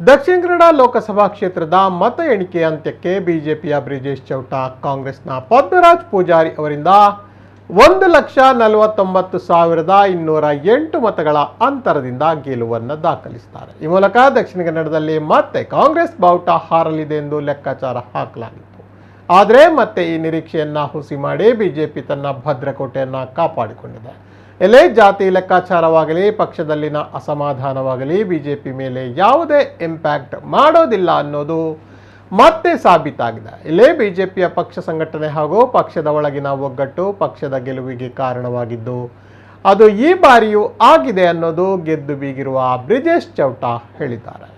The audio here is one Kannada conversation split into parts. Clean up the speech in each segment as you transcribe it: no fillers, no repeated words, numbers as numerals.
ದಕ್ಷಿಣ ಕನ್ನಡ ಲೋಕಸಭಾ ಕ್ಷೇತ್ರದ ಮತ ಎಣಿಕೆ ಅಂತ್ಯಕ್ಕೆ ಬಿಜೆಪಿಯ ಬ್ರಿಜೇಶ್ ಚೌಟ ಕಾಂಗ್ರೆಸ್ನ ಪದ್ಮರಾಜ್ ಪೂಜಾರಿ ಅವರಿಂದ 1,49,208 ಮತಗಳ ಅಂತರದಿಂದ ಗೆಲುವನ್ನು ದಾಖಲಿಸುತ್ತಾರೆ. ಈ ಮೂಲಕ ದಕ್ಷಿಣ ಕನ್ನಡದಲ್ಲಿ ಮತ್ತೆ ಕಾಂಗ್ರೆಸ್ ಬಾವುಟ ಹಾರಲಿದೆ ಎಂದು ಲೆಕ್ಕಾಚಾರ ಹಾಕಲಾಗಿತ್ತು. ಆದರೆ ಮತ್ತೆ ಈ ನಿರೀಕ್ಷೆಯನ್ನ ಹುಸಿ ಮಾಡಿ ಬಿಜೆಪಿ ತನ್ನ ಭದ್ರಕೋಟೆಯನ್ನ ಕಾಪಾಡಿಕೊಂಡಿದೆ. ಎಲ್ಲೇ ಜಾತಿ ಲೆಕ್ಕಾಚಾರವಾಗಲಿ ಪಕ್ಷದಲ್ಲಿನ ಅಸಮಾಧಾನವಾಗಲಿ ಬಿಜೆಪಿ ಮೇಲೆ ಯಾವುದೇ ಇಂಪ್ಯಾಕ್ಟ್ ಮಾಡೋದಿಲ್ಲ ಅನ್ನೋದು ಮತ್ತೆ ಸಾಬೀತಾಗಿದೆ. ಇಲ್ಲೇ ಬಿಜೆಪಿಯ ಪಕ್ಷ ಸಂಘಟನೆ ಹಾಗೂ ಪಕ್ಷದ ಒಳಗಿನ ಒಗ್ಗಟ್ಟು ಪಕ್ಷದ ಗೆಲುವಿಗೆ ಕಾರಣವಾಗಿದ್ದು ಅದು ಈ ಬಾರಿಯೂ ಆಗಿದೆ ಅನ್ನೋದು ಗೆದ್ದು ಬೀಗಿರುವ ಬ್ರಿಜೇಶ್ ಚೌಟ ಹೇಳಿದ್ದಾರೆ.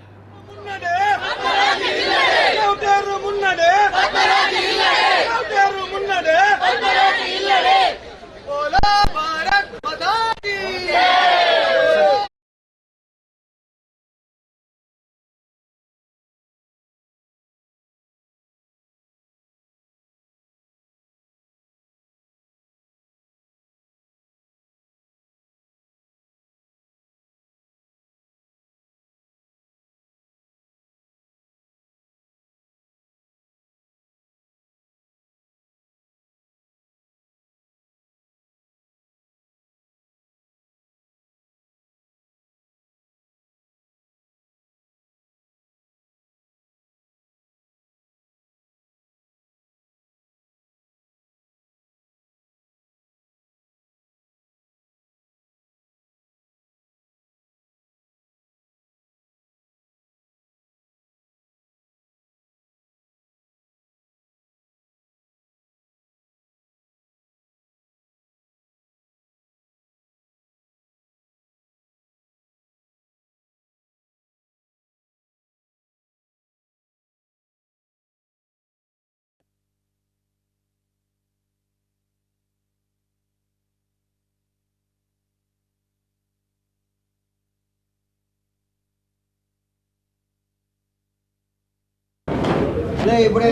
ഇവിടെ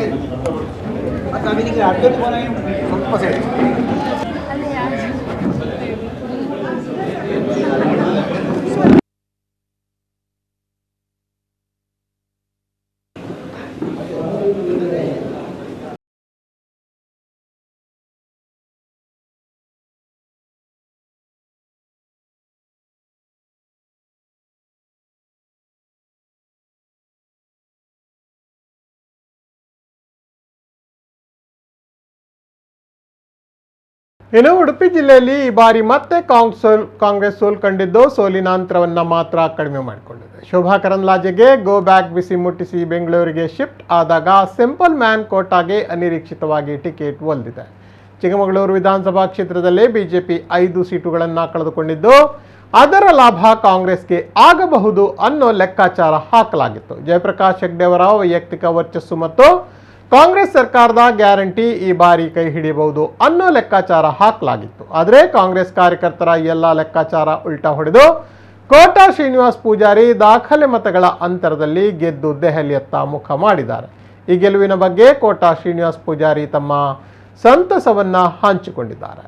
കമ്പനിക്ക് അടുത്ത് പോകാൻ ಸ್ವಲ್ಪ ಸೈಡ್ ಇನ್ನು ಉಡುಪಿ ಜಿಲ್ಲೆಯಲ್ಲಿ ಈ ಬಾರಿ ಮತ್ತೆ ಕಾಂಗ್ರೆಸ್ ಸೋಲು ಕಂಡಿದ್ದು ಸೋಲಿನ ಅಂತರವನ್ನು ಮಾತ್ರ ಕಡಿಮೆ ಮಾಡಿಕೊಂಡಿದೆ. ಶೋಭಾ ಕರಂದ್ಲಾಜೆಗೆ ಗೋ ಬ್ಯಾಕ್ ಬಿಸಿ ಮುಟ್ಟಿಸಿ ಬೆಂಗಳೂರಿಗೆ ಶಿಫ್ಟ್ ಆದಾಗ ಸಿಂಪಲ್ ಮ್ಯಾನ್ ಕೋಟಾಗೆ ಅನಿರೀಕ್ಷಿತವಾಗಿ ಟಿಕೆಟ್ ಒಲ್ದಿದೆ. ಚಿಕ್ಕಮಗಳೂರು ವಿಧಾನಸಭಾ ಕ್ಷೇತ್ರದಲ್ಲಿ ಬಿಜೆಪಿ 5 ಸೀಟುಗಳನ್ನು ಕಳೆದುಕೊಂಡಿದ್ದು ಅದರ ಲಾಭ ಕಾಂಗ್ರೆಸ್ಗೆ ಆಗಬಹುದು ಅನ್ನೋ ಲೆಕ್ಕಾಚಾರ ಹಾಕಲಾಗಿತ್ತು. ಜಯಪ್ರಕಾಶ್ ಹೆಗ್ಡೆ ಅವರ ವೈಯಕ್ತಿಕ ವರ್ಚಸ್ಸು ಮತ್ತು ಕಾಂಗ್ರೆಸ್ ಸರ್ಕಾರದ ಗ್ಯಾರಂಟಿ ಈ ಬಾರಿ ಕೈ ಹಿಡಿಯಬಹುದು ಅನ್ನೋ ಲೆಕ್ಕಾಚಾರ ಹಾಕಲಾಗಿತ್ತು. ಆದರೆ ಕಾಂಗ್ರೆಸ್ ಕಾರ್ಯಕರ್ತರ ಎಲ್ಲ ಲೆಕ್ಕಾಚಾರ ಉಲ್ಟಾ ಹೊಡೆದು ಕೋಟಾ ಶ್ರೀನಿವಾಸ್ ಪೂಜಾರಿ ದಾಖಲೆ ಮತಗಳ ಅಂತರದಲ್ಲಿ ಗೆದ್ದು ದೆಹಲಿಯತ್ತ ಮುಖ ಮಾಡಿದ್ದಾರೆ. ಈ ಗೆಲುವಿನ ಬಗ್ಗೆ ಕೋಟಾ ಶ್ರೀನಿವಾಸ್ ಪೂಜಾರಿ ತಮ್ಮ ಸಂತಸವನ್ನ ಹಂಚಿಕೊಂಡಿದ್ದಾರೆ.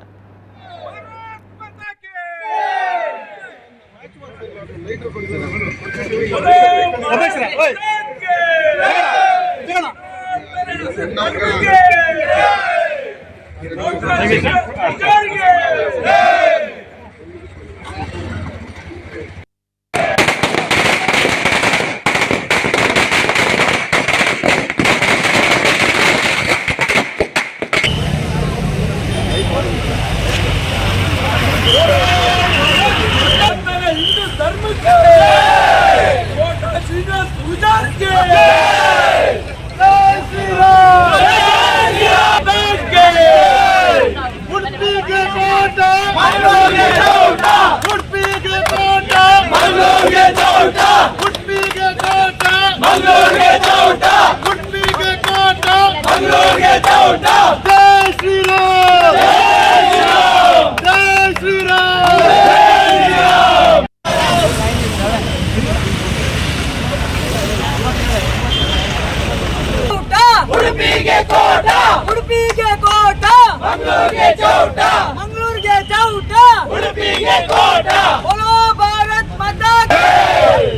बोलो भारत माता की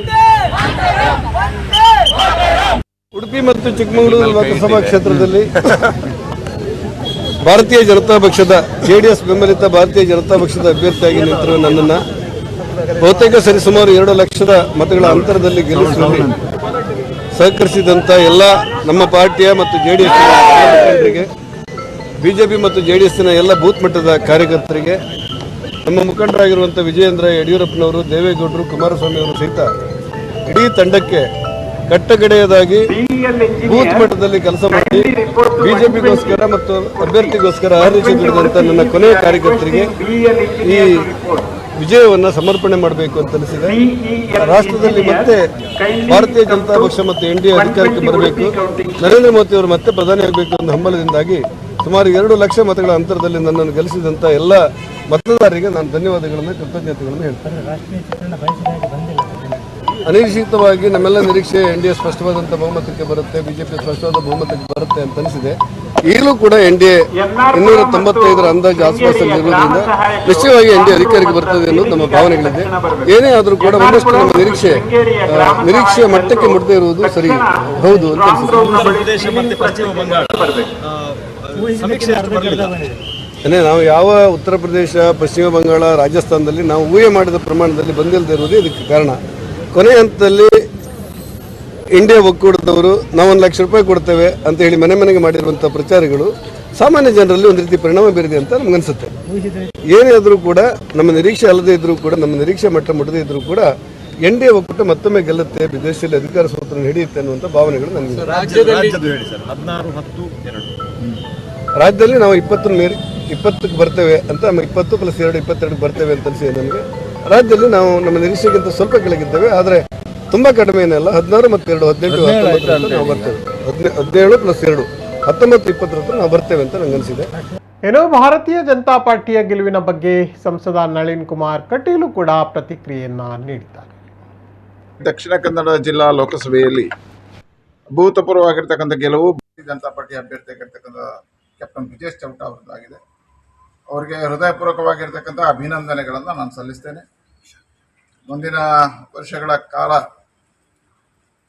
जय। ಉಡುಪಿ ಮತ್ತು ಚಿಕ್ಕಮಗಳೂರು ಲೋಕಸಭಾ ಕ್ಷೇತ್ರದಲ್ಲಿ ಭಾರತೀಯ ಜನತಾ ಪಕ್ಷದ JDS ಬೆಂಬಲಿತ ಭಾರತೀಯ ಜನತಾ ಪಕ್ಷದ ಅಭ್ಯರ್ಥಿಯಾಗಿ ನಿಂತಿರುವ ನನ್ನನ್ನು ಬಹುತೇಕ ಸರಿಸುಮಾರು 2 ಲಕ್ಷದ ಮತಗಳ ಅಂತರದಲ್ಲಿ ಗೆಲ್ಲಿಸುವಲ್ಲಿ ಸಹಕರಿಸಿದಂಥ ಎಲ್ಲ ನಮ್ಮ ಪಾರ್ಟಿಯ ಮತ್ತು JDS ಮುಖಂಡರಿಗೆ, BJP ಮತ್ತು JDSನ ಎಲ್ಲ ಬೂತ್ ಮಟ್ಟದ ಕಾರ್ಯಕರ್ತರಿಗೆ, ನಮ್ಮ ಮುಖಂಡರಾಗಿರುವಂಥ ವಿಜಯೇಂದ್ರ ಯಡಿಯೂರಪ್ಪನವರು, ದೇವೇಗೌಡರು, ಕುಮಾರಸ್ವಾಮಿ ಅವರು ಸಹಿತ ಇಡೀ ತಂಡಕ್ಕೆ ಕಟ್ಟಕಡೆಯದಾಗಿ ಬೂತ್ ಮಟ್ಟದಲ್ಲಿ ಕೆಲಸ ಮಾಡಿ ಬಿಜೆಪಿಗೋಸ್ಕರ ಮತ್ತು ಅಭ್ಯರ್ಥಿಗೋಸ್ಕರ ಆರಿಸಿ ದುಡಿದಂಥ ನನ್ನ ಕೊನೆಯ ಕಾರ್ಯಕರ್ತರಿಗೆ ಈ ವಿಜಯವನ್ನು ಸಮರ್ಪಣೆ ಮಾಡಬೇಕು ಅಂತ ಅನಿಸಿದೆ. ರಾಷ್ಟ್ರದಲ್ಲಿ ಮತ್ತೆ ಭಾರತೀಯ ಜನತಾ ಪಕ್ಷ ಮತ್ತು NDA ಅಧಿಕಾರಕ್ಕೆ ಬರಬೇಕು, ನರೇಂದ್ರ ಮೋದಿ ಅವರು ಮತ್ತೆ ಪ್ರಧಾನಿ ಆಗಬೇಕು ಅನ್ನೋ ಹಂಬಲದಿಂದಾಗಿ ಸುಮಾರು 2 ಲಕ್ಷ ಮತಗಳ ಅಂತರದಲ್ಲಿ ನನ್ನನ್ನು ಗೆಲ್ಲಿಸಿದಂಥ ಎಲ್ಲ ಮತದಾರರಿಗೆ ನಾನು ಧನ್ಯವಾದಗಳನ್ನು, ಕೃತಜ್ಞತೆಗಳನ್ನು ಹೇಳ್ತೇನೆ. ಅನಿರೀಕ್ಷಿತವಾಗಿ ನಮ್ಮೆಲ್ಲ ನಿರೀಕ್ಷೆ NDA ಸ್ಪಷ್ಟವಾದಂಥ ಬಹುಮತಕ್ಕೆ ಬರುತ್ತೆ, BJP ಸ್ಪಷ್ಟವಾದ ಬಹುಮತಕ್ಕೆ ಬರುತ್ತೆ ಅಂತ ಅನಿಸಿದೆ. ಈಗಲೂ ಕೂಡ NDA 295 ಅಂದಾಜು ಆಸ್ಪಾಸಲ್ಲಿ ಇರುವುದರಿಂದ ನಿಶ್ಚಯವಾಗಿ NDA ಅಧಿಕಾರಕ್ಕೆ ಬರ್ತದೆ ಅನ್ನೋದು ನಮ್ಮ ಭಾವನೆಗಳಿದೆ. ಏನೇ ಆದರೂ ಕೂಡ ಒಂದಷ್ಟು ನಮ್ಮ ನಿರೀಕ್ಷೆಯ ಮಟ್ಟಕ್ಕೆ ಮುಟ್ಟದೇ ಇರುವುದು ಸರಿ ಹೌದು ಅಂತ ಅನಿಸುತ್ತೆ. ನಾವು ಯಾವ ಉತ್ತರ ಪ್ರದೇಶ, ಪಶ್ಚಿಮ ಬಂಗಾಳ, ರಾಜಸ್ಥಾನದಲ್ಲಿ ನಾವು ಊಹೆ ಮಾಡಿದ ಪ್ರಮಾಣದಲ್ಲಿ ಬಂದಿಲ್ಲದೆ ಇರುವುದೇ ಇದಕ್ಕೆ ಕಾರಣ. ಕೊನೆಯ ಹಂತದಲ್ಲಿ ಇಂಡಿಯಾ ಒಕ್ಕೂಟದವರು ನಾವು 1 ಲಕ್ಷ ರೂಪಾಯಿ ಕೊಡ್ತೇವೆ ಅಂತ ಹೇಳಿ ಮನೆ ಮನೆಗೆ ಮಾಡಿರುವಂಥ ಪ್ರಚಾರಗಳು ಸಾಮಾನ್ಯ ಜನರಲ್ಲಿ ಒಂದು ರೀತಿ ಪರಿಣಾಮ ಬೀರಿದೆ ಅಂತ ನಮಗನ್ಸುತ್ತೆ. ಏನೇ ಆದರೂ ಕೂಡ ನಮ್ಮ ನಿರೀಕ್ಷೆ ಅಲ್ಲದೇ ಇದ್ರೂ ಕೂಡ, ನಮ್ಮ ನಿರೀಕ್ಷೆ ಮಟ್ಟ ಮುಟ್ಟದೇ ಇದ್ರೂ ಕೂಡ NDA ಒಕ್ಕೂಟ ಮತ್ತೊಮ್ಮೆ ಗೆಲ್ಲುತ್ತೆ, ವಿದೇಶದಲ್ಲಿ ಅಧಿಕಾರ ಸೂತ್ರ ಹಿಡಿಯುತ್ತೆ ಅನ್ನುವಂಥ ಭಾವನೆಗಳು ನನಗೆ. ರಾಜ್ಯದಲ್ಲಿ ನಾವು 20ಕ್ಕೆ ಬರ್ತೇವೆ ಅಂತ, 20 + 2 22 ಬರ್ತೇವೆ ಅಂತ ಅನಿಸಿದೆ ನನಗೆ. ರಾಜ್ಯದಲ್ಲಿ ನಾವು ನಮ್ಮ ನಿರೀಕ್ಷೆಗಿಂತ ಸ್ವಲ್ಪ ಕೆಳಗಿದ್ದೇವೆ, ಆದರೆ ತುಂಬಾ ಕಡಿಮೆ ಏನಲ್ಲ. 16 ಮತ್ತು 2 18 19 ನಾವು ಬರ್ತೇವೆ. 17 + 2 19 20 ನಾವು ಬರ್ತೇವೆ ಅಂತ ನಂಗೆ ಅನಿಸಿದೆ. ಏನೋ ಭಾರತೀಯ ಜನತಾ ಪಾರ್ಟಿಯ ಗೆಲುವಿನ ಬಗ್ಗೆ ಸಂಸದ ನಳಿನ್ ಕುಮಾರ್ ಕಟೀಲು ಕೂಡ ಪ್ರತಿಕ್ರಿಯೆಯನ್ನ ನೀಡಿದ್ದಾರೆ. ದಕ್ಷಿಣ ಕನ್ನಡ ಜಿಲ್ಲಾ ಲೋಕಸಭೆಯಲ್ಲಿ ಅಭೂತಪೂರ್ವವಾಗಿರ್ತಕ್ಕಂಥ ಗೆಲುವು ಭಾರತೀಯ ಜನತಾ ಪಾರ್ಟಿ ಅಭ್ಯರ್ಥಿಯಾಗಿರ್ತಕ್ಕಂಥ ಕ್ಯಾಪ್ಟನ್ ವಿಜಯ್ ಚೌಟ ಅವರದ್ದಾಗಿದೆ. ಅವರಿಗೆ ಹೃದಯಪೂರ್ವಕವಾಗಿರ್ತಕ್ಕಂಥ ಅಭಿನಂದನೆಗಳನ್ನು ನಾನು ಸಲ್ಲಿಸ್ತೇನೆ. ಮುಂದಿನ ವರ್ಷಗಳ ಕಾಲ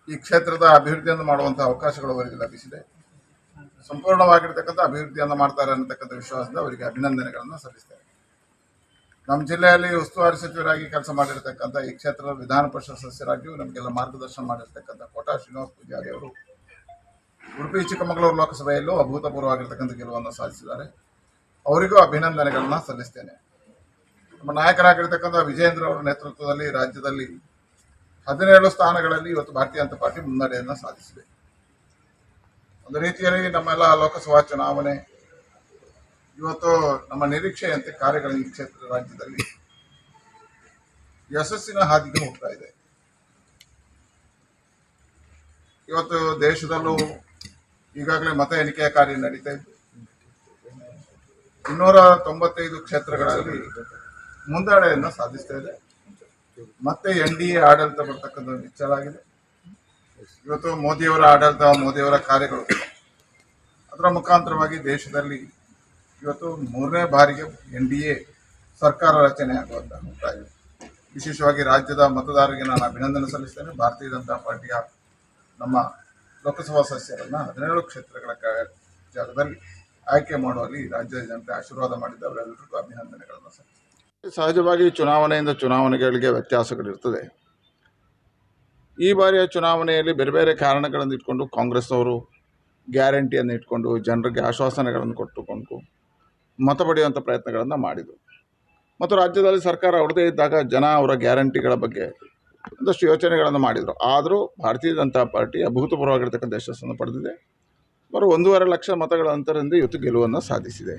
ಈ ಕ್ಷೇತ್ರದ ಅಭಿವೃದ್ಧಿಯನ್ನು ಮಾಡುವಂಥ ಅವಕಾಶಗಳು ಅವರಿಗೆ ಲಭಿಸಿದೆ. ಸಂಪೂರ್ಣವಾಗಿರ್ತಕ್ಕಂಥ ಅಭಿವೃದ್ಧಿಯನ್ನು ಮಾಡ್ತಾರೆ ಅನ್ನತಕ್ಕಂಥ ವಿಶ್ವಾಸದಿಂದ ಅವರಿಗೆ ಅಭಿನಂದನೆಗಳನ್ನು ಸಲ್ಲಿಸ್ತೇನೆ. ನಮ್ಮ ಜಿಲ್ಲೆಯಲ್ಲಿ ಉಸ್ತುವಾರಿ ಸಚಿವರಾಗಿ ಕೆಲಸ ಮಾಡಿರ್ತಕ್ಕಂಥ, ಈ ಕ್ಷೇತ್ರದ ವಿಧಾನ ಪರಿಷತ್ ಸದಸ್ಯರಾಗಿಯೂ ನಮಗೆಲ್ಲ ಮಾರ್ಗದರ್ಶನ ಮಾಡಿರ್ತಕ್ಕಂಥ ಕೋಟಾ ಶ್ರೀನಿವಾಸ ಪೂಜಾರಿ ಅವರು ಉಡುಪಿ ಚಿಕ್ಕಮಗಳೂರು ಲೋಕಸಭೆಯಲ್ಲೂ ಅಭೂತಪೂರ್ವವಾಗಿರ್ತಕ್ಕಂಥ ಗೆಲುವನ್ನು ಸಾಧಿಸಿದ್ದಾರೆ. ಅವರಿಗೂ ಅಭಿನಂದನೆಗಳನ್ನ ಸಲ್ಲಿಸ್ತೇನೆ. ನಮ್ಮ ನಾಯಕರಾಗಿರ್ತಕ್ಕಂಥ ವಿಜಯೇಂದ್ರ ಅವರ ನೇತೃತ್ವದಲ್ಲಿ ರಾಜ್ಯದಲ್ಲಿ 17 ಸ್ಥಾನಗಳಲ್ಲಿ ಇವತ್ತು ಭಾರತೀಯ ಜನತಾ ಪಾರ್ಟಿ ಮುನ್ನಡೆಯನ್ನು ಸಾಧಿಸಿದೆ. ಒಂದು ರೀತಿಯಲ್ಲಿ ನಮ್ಮೆಲ್ಲ ಲೋಕಸಭಾ ಚುನಾವಣೆ ಇವತ್ತು ನಮ್ಮ ನಿರೀಕ್ಷೆಯಂತೆ ಕಾರ್ಯಗಳ ಈ ಕ್ಷೇತ್ರ ರಾಜ್ಯದಲ್ಲಿ ಯಶಸ್ಸಿನ ಹಾದಿಗೆ ಹೋಗ್ತಾ ಇದೆ. ಇವತ್ತು ದೇಶದಲ್ಲೂ ಈಗಾಗಲೇ ಮತ ಎಣಿಕೆಯ ಕಾರ್ಯ ನಡೀತಾ ಇದ್ದು 295 ಕ್ಷೇತ್ರಗಳಲ್ಲಿ ಮುಂದಡೆಯನ್ನು ಸಾಧಿಸ್ತಾ ಇದೆ. ಮತ್ತೆ NDA ಆಡಳಿತ ಬರ್ತಕ್ಕಂಥ ನಿಶ್ಚಲ ಆಗಿದೆ. ಇವತ್ತು ಮೋದಿಯವರ ಆಡಳಿತ, ಮೋದಿಯವರ ಕಾರ್ಯಗಳು, ಅದರ ಮುಖಾಂತರವಾಗಿ ದೇಶದಲ್ಲಿ ಇವತ್ತು 3ನೇ ಬಾರಿಗೆ NDA ಸರ್ಕಾರ ರಚನೆ ಆಗುವಂತ ಹೋಗ್ತಾ ಇದೆ. ವಿಶೇಷವಾಗಿ ರಾಜ್ಯದ ಮತದಾರರಿಗೆ ನಾನು ಅಭಿನಂದನೆ ಸಲ್ಲಿಸ್ತೇನೆ. ಭಾರತೀಯ ಜನತಾ ಪಾರ್ಟಿಯ ನಮ್ಮ ಲೋಕಸಭಾ ಸದಸ್ಯರನ್ನ 17 ಕ್ಷೇತ್ರಗಳ ಜಾಗದಲ್ಲಿ ಆಯ್ಕೆ ಮಾಡುವಲ್ಲಿ ರಾಜ್ಯದ ಜನತೆ ಆಶೀರ್ವಾದ ಮಾಡಿದ್ದು ಅವರೆಲ್ಲರಿಗೂ ಅಭಿನಂದನೆಗಳನ್ನು ಸಲ್ಲಿಸ್ತೇನೆ. ಸಹಜವಾಗಿ ಚುನಾವಣೆಯಿಂದ ಚುನಾವಣೆಗಳಿಗೆ ವ್ಯತ್ಯಾಸಗಳಿರ್ತದೆ. ಈ ಬಾರಿಯ ಚುನಾವಣೆಯಲ್ಲಿ ಬೇರೆ ಬೇರೆ ಕಾರಣಗಳನ್ನು ಇಟ್ಕೊಂಡು ಕಾಂಗ್ರೆಸ್ ಅವರು ಗ್ಯಾರಂಟಿಯನ್ನು ಇಟ್ಕೊಂಡು ಜನರಿಗೆ ಆಶ್ವಾಸನೆಗಳನ್ನು ಕೊಟ್ಟುಕೊಂಡು ಮತ ಪಡೆಯುವಂಥ ಪ್ರಯತ್ನಗಳನ್ನು ಮಾಡಿದರು. ಮತ್ತು ರಾಜ್ಯದಲ್ಲಿ ಸರ್ಕಾರ ಹೊರದೇ ಇದ್ದಾಗ ಜನ ಅವರ ಗ್ಯಾರಂಟಿಗಳ ಬಗ್ಗೆ ಒಂದಷ್ಟು ಯೋಚನೆಗಳನ್ನು ಮಾಡಿದರು. ಆದರೂ ಭಾರತೀಯ ಜನತಾ ಪಾರ್ಟಿ ಅಭೂತಪೂರ್ವವಾಗಿರ್ತಕ್ಕಂಥ ಯಶಸ್ಸನ್ನು ಪಡೆದಿದೆ. ಬರೋ 1.5 ಲಕ್ಷ ಮತಗಳ ಅಂತರದಿಂದ ಇವತ್ತು ಗೆಲುವನ್ನು ಸಾಧಿಸಿದೆ.